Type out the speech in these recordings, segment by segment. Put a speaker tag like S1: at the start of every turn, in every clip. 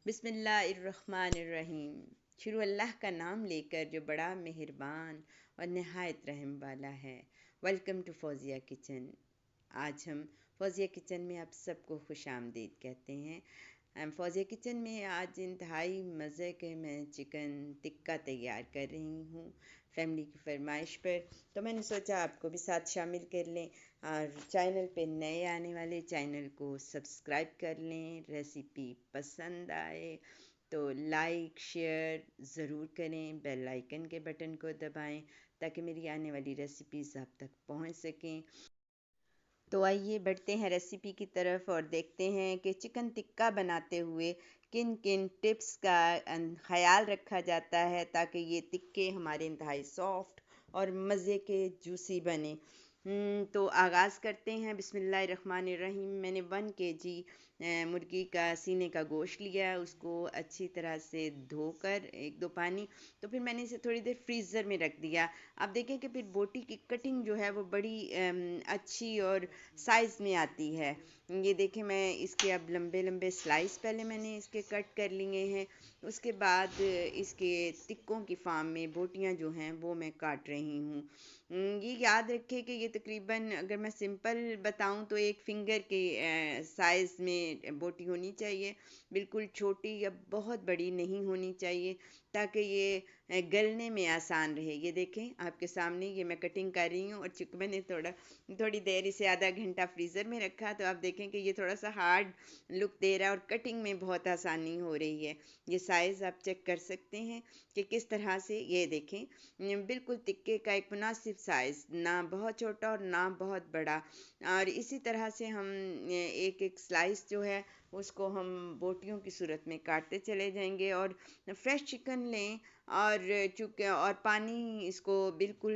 S1: बिस्मिल्लाहिर्रहमानिर्रहीम। शुरू अल्लाह का नाम लेकर जो बड़ा मेहरबान और नहायत रहम वाला है। Welcome to Fauzia kitchen. आज हम फौजिया किचन में आप सबको खुश आमदीद कहते हैं। फौजिया किचन में आज इंतहाई मज़े के मैं चिकन टिक्का तैयार कर रही हूँ फैमिली की फरमाइश पर। तो मैंने सोचा आपको भी साथ शामिल कर लें और चैनल पे नए आने वाले चैनल को सब्सक्राइब कर लें। रेसिपी पसंद आए तो लाइक शेयर ज़रूर करें, बेल आइकन के बटन को दबाएं ताकि मेरी आने वाली रेसिपीज़ आप तक पहुंच सकें। तो आइए बढ़ते हैं रेसिपी की तरफ और देखते हैं कि चिकन टिक्का बनाते हुए किन किन टिप्स का ख्याल रखा जाता है ताकि ये टिक्के हमारे इंतहाई सॉफ्ट और मज़े के जूसी बने। तो आगाज़ करते हैं। बिस्मिल्लाहिर्रहमानिर्रहीम। मैंने 1 kg मुर्गी का सीने का गोश्त लिया, उसको अच्छी तरह से धोकर 1-2 पानी, तो फिर मैंने इसे थोड़ी देर फ्रीज़र में रख दिया। आप देखें कि फिर बोटी की कटिंग जो है वो बड़ी अच्छी और साइज़ में आती है। ये देखें, मैं इसके अब लंबे लंबे स्लाइस पहले मैंने इसके कट कर लिए हैं। उसके बाद इसके टिक्कों की फार्म में बोटियां जो हैं वो मैं काट रही हूँ। ये याद रखें कि ये तकरीबन, अगर मैं सिंपल बताऊं तो 1 फिंगर के साइज़ में बोटी होनी चाहिए। बिल्कुल छोटी या बहुत बड़ी नहीं होनी चाहिए ताकि ये गलने में आसान रहे। ये देखें आपके सामने ये मैं कटिंग कर रही हूँ और चूँकि मैंने थोड़ी देर इसे आधा घंटा फ्रीज़र में रखा तो आप देखें कि ये थोड़ा सा हार्ड लुक दे रहा है और कटिंग में बहुत आसानी हो रही है। ये साइज़ आप चेक कर सकते हैं कि किस तरह से, ये देखें बिल्कुल टिक्के का एक मुनासिब साइज़, ना बहुत छोटा और ना बहुत बड़ा। और इसी तरह से हम एक एक स्लाइस जो है उसको हम बोटियों की सूरत में काटते चले जाएंगे। और फ्रेश चिकन लें और चूँकि और पानी इसको बिल्कुल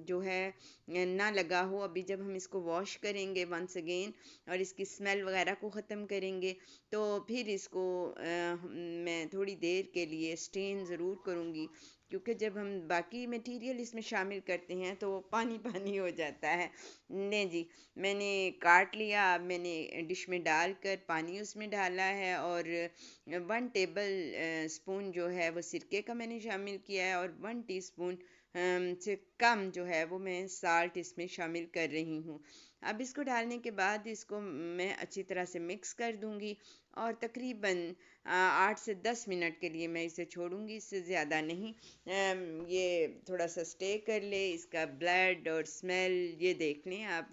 S1: जो है ना लगा हो। अभी जब हम इसको वॉश करेंगे वंस अगेन और इसकी स्मेल वगैरह को ख़त्म करेंगे तो फिर इसको मैं थोड़ी देर के लिए स्टेन ज़रूर करूँगी, क्योंकि जब हम बाकी मटेरियल इसमें शामिल करते हैं तो वो पानी पानी हो जाता है। नहीं जी, मैंने काट लिया। अब मैंने डिश में डालकर पानी उसमें डाला है और 1 टेबल स्पून जो है वो सिरके का मैंने शामिल किया है और 1 टीस्पून से कम जो है वो मैं साल्ट इसमें शामिल कर रही हूँ। अब इसको डालने के बाद इसको मैं अच्छी तरह से मिक्स कर दूंगी और तकरीबन 8 से 10 मिनट के लिए मैं इसे छोड़ूंगी, इससे ज़्यादा नहीं। ये थोड़ा सा स्टे कर ले। इसका ब्लड और स्मेल ये देख लें आप,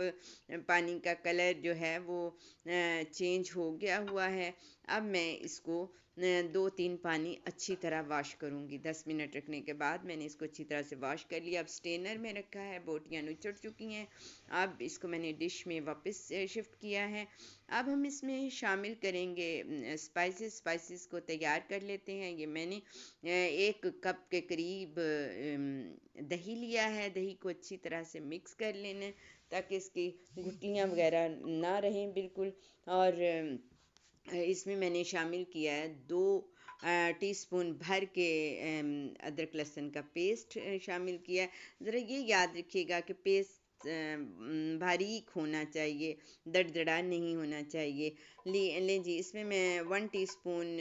S1: पानी का कलर जो है वो चेंज हो गया हुआ है। अब मैं इसको 2-3 पानी अच्छी तरह वॉश करूँगी। 10 मिनट रखने के बाद मैंने इसको अच्छी तरह से वॉश कर लिया। अब स्टेनर में रखा है, बोटियाँ निचड़ चुकी हैं। अब इसको मैंने डिश में वापस शिफ्ट किया है। अब हम इसमें शामिल करेंगे स्पाइसेस को तैयार कर लेते हैं। ये मैंने 1 कप के करीब दही लिया है। दही को अच्छी तरह से मिक्स कर लेना है ताकि इसकी गुठलियाँ वगैरह ना रहें बिल्कुल। और इसमें मैंने शामिल किया है 2 टीस्पून भर के अदरक लहसुन का पेस्ट शामिल किया है। ज़रा ये याद रखिएगा कि पेस्ट बारीक होना चाहिए, दरदरा नहीं होना चाहिए। लें जी, इसमें मैं 1 टीस्पून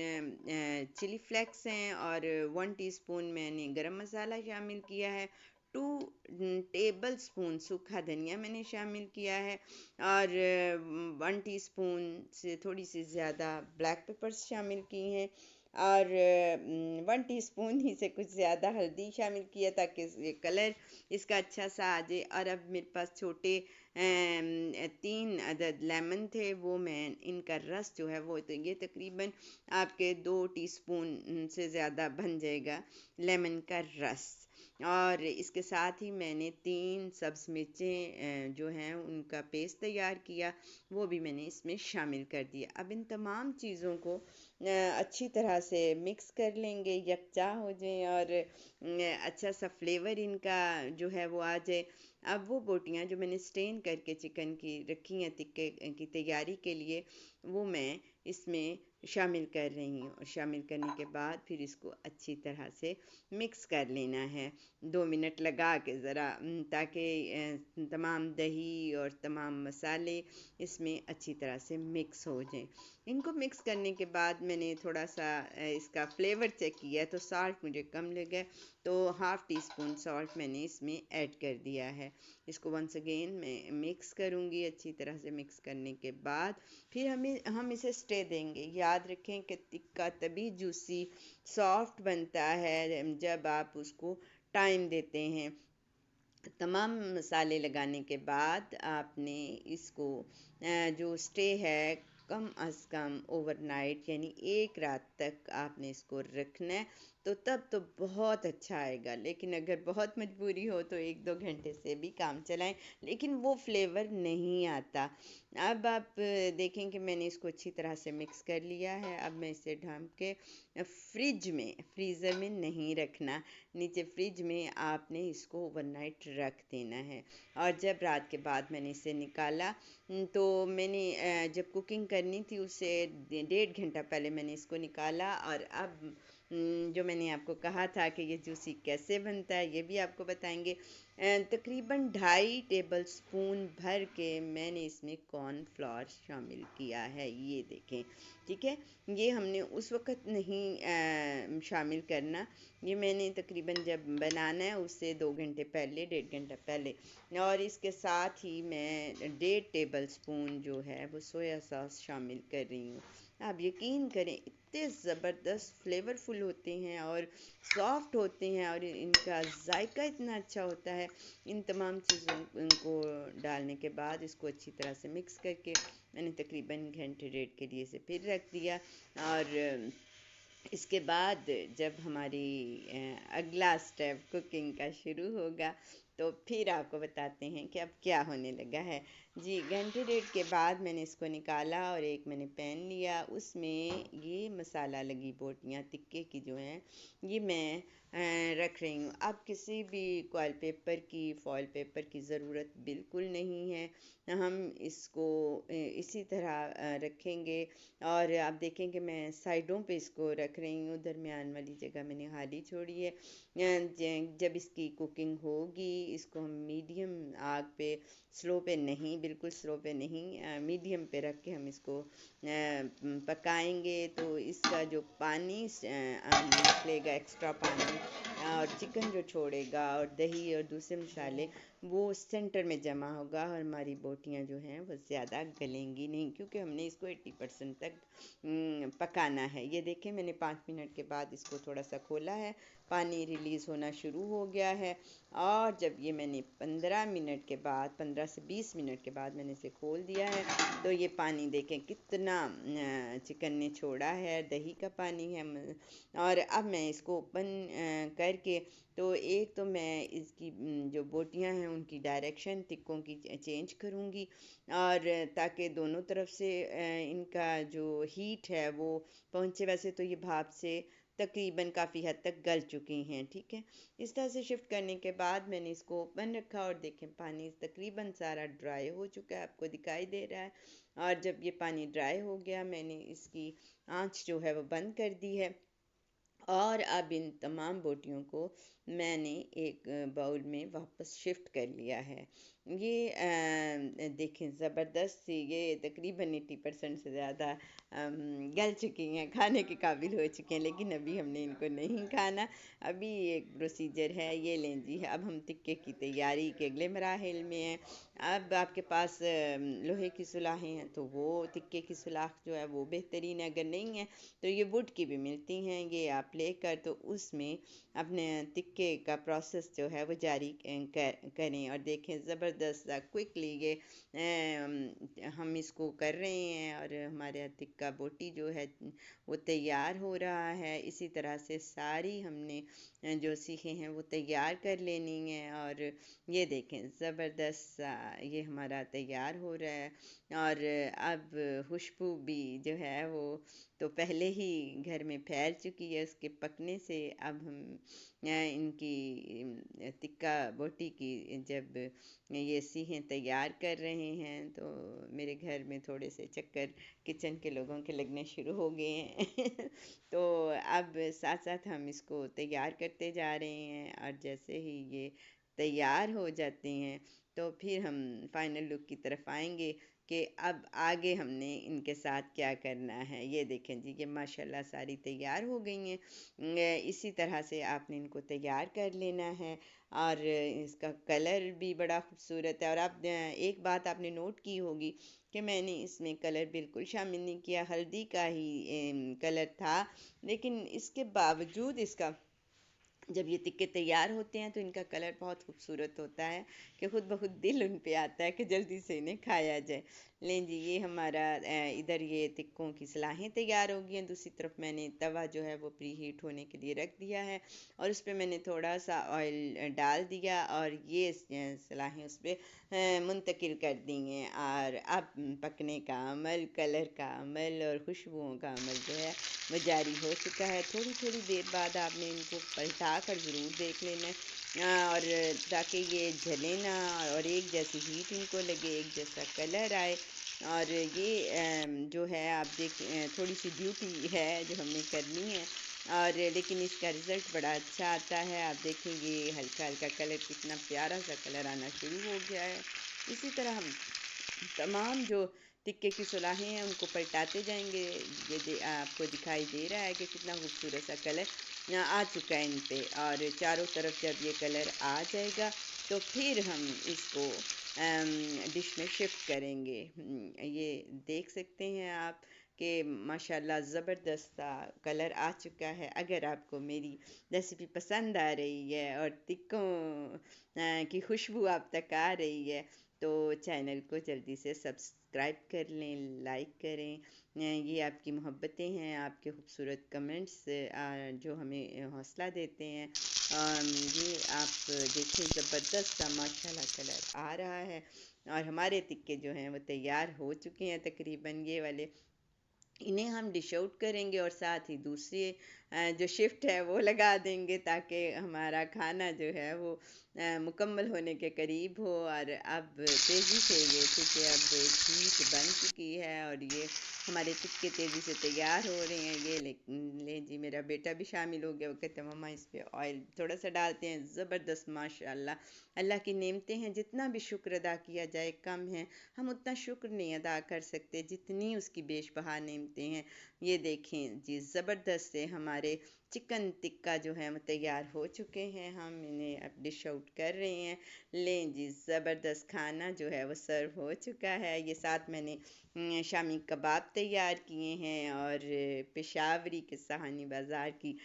S1: चिली फ्लेक्स हैं और 1 टीस्पून मैंने गरम मसाला शामिल किया है। 2 टेबल स्पून सूखा धनिया मैंने शामिल किया है और 1 टीस्पून से थोड़ी सी ज़्यादा ब्लैक पेपर्स शामिल की हैं और 1 टीस्पून ही से कुछ ज़्यादा हल्दी शामिल किया ताकि ये कलर इसका अच्छा सा आ जाए। और अब मेरे पास छोटे 3 अदद लेमन थे, वो मैं इनका रस जो है वो, तो ये तकरीबन आपके 2 टीस्पून से ज़्यादा बन जाएगा लेमन का रस। और इसके साथ ही मैंने 3 सब्ज़ मिर्चें जो हैं उनका पेस्ट तैयार किया, वो भी मैंने इसमें शामिल कर दिया। अब इन तमाम चीज़ों को अच्छी तरह से मिक्स कर लेंगे, यकजा हो जाए और अच्छा सा फ्लेवर इनका जो है वो आ जाए। अब वो बोटियां जो मैंने स्टेन करके चिकन की रखी हैं टिक्के की तैयारी के लिए, वो मैं इसमें शामिल कर रही हूँ और शामिल करने के बाद फिर इसको अच्छी तरह से मिक्स कर लेना है 2 मिनट लगा के ज़रा, ताकि तमाम दही और तमाम मसाले इसमें अच्छी तरह से मिक्स हो जाएं। इनको मिक्स करने के बाद मैंने थोड़ा सा इसका फ्लेवर चेक किया तो साल्ट मुझे कम लगा, तो हाफ़ टी स्पून सॉल्ट मैंने इसमें ऐड कर दिया है। इसको वंस अगेन मैं मिक्स करूँगी। अच्छी तरह से मिक्स करने के बाद फिर हम इसे स्टे देंगे। याद रखें कि टिक्का तभी जूसी सॉफ्ट बनता है जब आप उसको टाइम देते हैं। तमाम मसाले लगाने के बाद आपने इसको जो स्टे है कम अज़ कम ओवरनाइट यानी एक रात तक आपने इसको रखना है, तो तब तो बहुत अच्छा आएगा। लेकिन अगर बहुत मजबूरी हो तो 1-2 घंटे से भी काम चलाएं, लेकिन वो फ्लेवर नहीं आता। अब आप देखें कि मैंने इसको अच्छी तरह से मिक्स कर लिया है। अब मैं इसे ढक के फ्रिज में, फ्रीज़र में नहीं रखना, नीचे फ्रिज में आपने इसको ओवरनाइट रख देना है। और जब रात के बाद मैंने इसे निकाला तो मैंने जब कुकिंग करनी थी उससे 1.5 घंटा पहले मैंने इसको निकाला। और अब जो मैंने आपको कहा था कि ये जूसी कैसे बनता है ये भी आपको बताएंगे। तकरीबन 2.5 टेबल स्पून भर के मैंने इसमें कॉर्नफ्लोर शामिल किया है, ये देखें। ठीक है, ये हमने उस वक़्त नहीं शामिल करना, ये मैंने तकरीबन जब बनाना है उससे 2 घंटे पहले, 1.5 घंटा पहले। और इसके साथ ही मैं 1.5 टेबल स्पून जो है वो सोया सॉस शामिल कर रही हूँ। आप यकीन करें इतने ज़बरदस्त फ्लेवरफुल होते हैं और सॉफ्ट होते हैं और इनका जायका इतना अच्छा होता है। इन तमाम चीज़ों को डालने के बाद इसको अच्छी तरह से मिक्स करके मैंने तकरीबन घंटे 1.5 के लिए इसे फिर रख दिया। और इसके बाद जब हमारी अगला स्टेप कुकिंग का शुरू होगा तो फिर आपको बताते हैं कि अब क्या होने लगा है। जी, घंटे 1.5 के बाद मैंने इसको निकाला और एक मैंने पैन लिया, उसमें ये मसाला लगी बोटियाँ टिक्के की जो हैं ये मैं रख रही हूँ। अब किसी भी फॉइल पेपर की ज़रूरत बिल्कुल नहीं है। हम इसको इसी तरह रखेंगे। और आप देखें कि मैं साइडों पे इसको रख रही हूँ, दरमियान वाली जगह मैंने खाली छोड़ी है। जब इसकी कुकिंग होगी इसको हम मीडियम आग पे, स्लो पे नहीं, बिल्कुल स्लो पे नहीं, मीडियम पे रख के हम इसको पकाएंगे। तो इसका जो पानी निकलेगा, एक्स्ट्रा पानी, और चिकन जो छोड़ेगा और दही और दूसरे मसाले वो सेंटर में जमा होगा और हमारी बोटियाँ जो हैं वो ज़्यादा गलेंगी नहीं, क्योंकि हमने इसको 80% तक पकाना है। ये देखें, मैंने 5 मिनट के बाद इसको थोड़ा सा खोला है, पानी रिलीज़ होना शुरू हो गया है। और जब ये मैंने 15 से 20 मिनट के बाद मैंने इसे खोल दिया है तो ये पानी देखें कितना चिकन ने छोड़ा है, दही का पानी है। और अब मैं इसको ओपन करके, तो एक तो मैं इसकी जो बोटियां हैं उनकी डायरेक्शन टिक्कों की चेंज करूँगी, और ताकि दोनों तरफ से इनका जो हीट है वो पहुँचे। वैसे तो ये भाप से तकरीबन काफ़ी हद तक गल चुकी हैं। ठीक है, इस तरह से शिफ्ट करने के बाद मैंने इसको ओपन रखा और देखें पानी तकरीबन सारा ड्राई हो चुका है, आपको दिखाई दे रहा है। और जब ये पानी ड्राई हो गया मैंने इसकी आंच जो है वो बंद कर दी है। और अब इन तमाम बोटियों को मैंने एक बाउल में वापस शिफ्ट कर लिया है। ये देखें ज़बरदस्त सी, ये तकरीबन 80% से ज़्यादा गल चुकी हैं, खाने के काबिल हो चुके हैं, लेकिन अभी हमने इनको नहीं खाना। अभी एक प्रोसीजर है, ये लें जी, अब हम टिक्के की तैयारी के अगले मराहिल में हैं। अब आपके पास लोहे की सुलाहें हैं तो वो टिक्के की सुलाख जो है वो बेहतरीन है, अगर नहीं है तो ये वुड की भी मिलती हैं, ये आप लेकर तो उसमें अपने टिक्के का प्रोसेस जो है वो जारी करें। और देखें ज़बरदस्त क्विकली ये हम इसको कर रहे हैं और हमारा टिक्का बोटी जो है वो तैयार हो रहा है। इसी तरह से सारी हमने जो सीखे हैं वो तैयार कर लेनी है। और ये देखें ज़बरदस्त ये हमारा तैयार हो रहा है। और अब खुशबू भी जो है वो तो पहले ही घर में फैल चुकी है उसके पकने से। अब हम इनकी टिक्का बोटी की जब ये सीखें तैयार कर रहे हैं तो मेरे घर में थोड़े से चक्कर किचन के लोगों के लगने शुरू हो गए हैं तो अब साथ साथ हम इसको तैयार करते जा रहे हैं। और जैसे ही ये तैयार हो जाते हैं तो फिर हम फाइनल लुक की तरफ आएंगे कि अब आगे हमने इनके साथ क्या करना है। ये देखें जी, ये माशाल्लाह सारी तैयार हो गई हैं। इसी तरह से आपने इनको तैयार कर लेना है और इसका कलर भी बड़ा खूबसूरत है। और आप एक बात आपने नोट की होगी कि मैंने इसमें कलर बिल्कुल शामिल नहीं किया, हल्दी का ही कलर था, लेकिन इसके बावजूद इसका जब ये टिक्के तैयार होते हैं तो इनका कलर बहुत खूबसूरत होता है कि खुद ब खुद दिल उन पे आता है कि जल्दी से इन्हें खाया जाए। लें जी, ये हमारा इधर ये टिक्कों की सलाहें तैयार हो गई हैं। दूसरी तरफ मैंने तवा जो है वो प्री हीट होने के लिए रख दिया है और उस पर मैंने थोड़ा सा ऑयल डाल दिया और ये सलाहें उस पर मुंतकिल कर दी हैं। और अब पकने का अमल, कलर का अमल और खुशबुओं का अमल जो है वो जारी हो चुका है। थोड़ी थोड़ी देर बाद आपने इनको पलटा कर ज़रूर देख लेना है और ताकि ये जले ना और एक जैसी हीट इनको लगे, एक जैसा कलर आए। और ये जो है आप देख थोड़ी सी ड्यूटी है जो हमने करनी है और लेकिन इसका रिज़ल्ट बड़ा अच्छा आता है। आप देखेंगे हल्का हल्का कलर, कितना प्यारा सा कलर आना शुरू हो गया है। इसी तरह हम तमाम जो टिक्के की सुराहें हैं उनको पलटाते जाएंगे। आपको दिखाई दे रहा है कि कितना खूबसूरत सा कलर आ चुका है इन पे। और चारों तरफ जब ये कलर आ जाएगा तो फिर हम इसको डिश में शिफ्ट करेंगे। ये देख सकते हैं आप कि माशाल्लाह ज़बरदस्त सा कलर आ चुका है। अगर आपको मेरी रेसिपी पसंद आ रही है और टिक्कों की खुशबू आप तक आ रही है तो चैनल को जल्दी से सब्सक्राइब कर लें, लाइक करें। ये आपकी मोहब्बतें हैं, आपके खूबसूरत कमेंट्स जो हमें हौसला देते हैं। ये आप देखें ज़बरदस्त सा माशाल्लाह कलर आ रहा है और हमारे टिक्के जो हैं वो तैयार हो चुके हैं तकरीबन। ये वाले इन्हें हम डिश आउट करेंगे और साथ ही दूसरी जो शिफ्ट है वो लगा देंगे ताकि हमारा खाना जो है वो मुकम्मल होने के करीब हो। और अब तेज़ी से ये चूँकि अब हीट बन चुकी है और ये हमारे टिक्के तेज़ी से तैयार हो रहे हैं। ये ले जी, मेरा बेटा भी शामिल हो गया। वो कहते हैं मम्मा इस पे ऑयल थोड़ा सा डालते हैं। ज़बरदस्त माशाल्लाह, अल्लाह की नेमतें हैं, जितना भी शुक्र अदा किया जाए कम है। हम उतना शुक्र नहीं अदा कर सकते जितनी उसकी बेशबहा नेमतें हैं। ये देखें जी, ज़बरदस्त से हमारे चिकन टिक्का जो है वो तैयार हो चुके हैं। हम इन्हें अब डिश आउट कर रहे हैं। लें जी, ज़बरदस्त खाना जो है वो सर्व हो चुका है। ये साथ मैंने शामी कबाब तैयार किए हैं और पेशावरी के सहानी बाज़ार की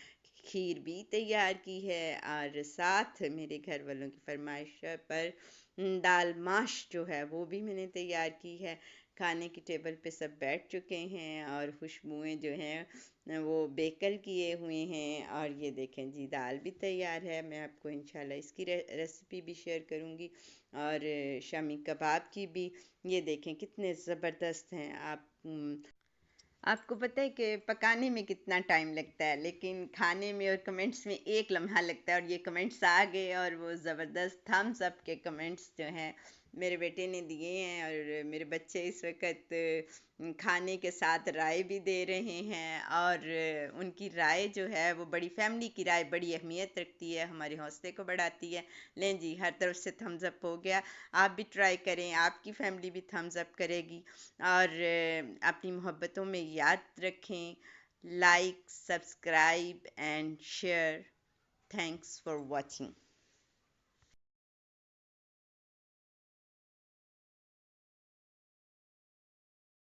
S1: खीर भी तैयार की है और साथ मेरे घर वालों की फरमाइश पर दाल माश जो है वो भी मैंने तैयार की है। खाने की टेबल पे सब बैठ चुके हैं और खुशबुएं जो हैं वो बेकल किए हुए हैं। और ये देखें जी, दाल भी तैयार है। मैं आपको इंशाल्लाह इसकी रेसिपी भी शेयर करूंगी और शामी कबाब की भी। ये देखें कितने ज़बरदस्त हैं। आपको पता है कि पकाने में कितना टाइम लगता है लेकिन खाने में और कमेंट्स में एक लम्हा लगता है। और ये कमेंट्स आ गए और वो ज़बरदस्त थम्स अप के कमेंट्स जो हैं मेरे बेटे ने दिए हैं। और मेरे बच्चे इस वक्त खाने के साथ राय भी दे रहे हैं और उनकी राय जो है वो बड़ी फैमिली की राय बड़ी अहमियत रखती है, हमारे हौसले को बढ़ाती है। लें जी, हर तरफ से थम्स अप हो गया। आप भी ट्राई करें, आपकी फैमिली भी थम्स अप करेगी। और अपनी मोहब्बतों में याद रखें, like, subscribe and share. Thanks for watching.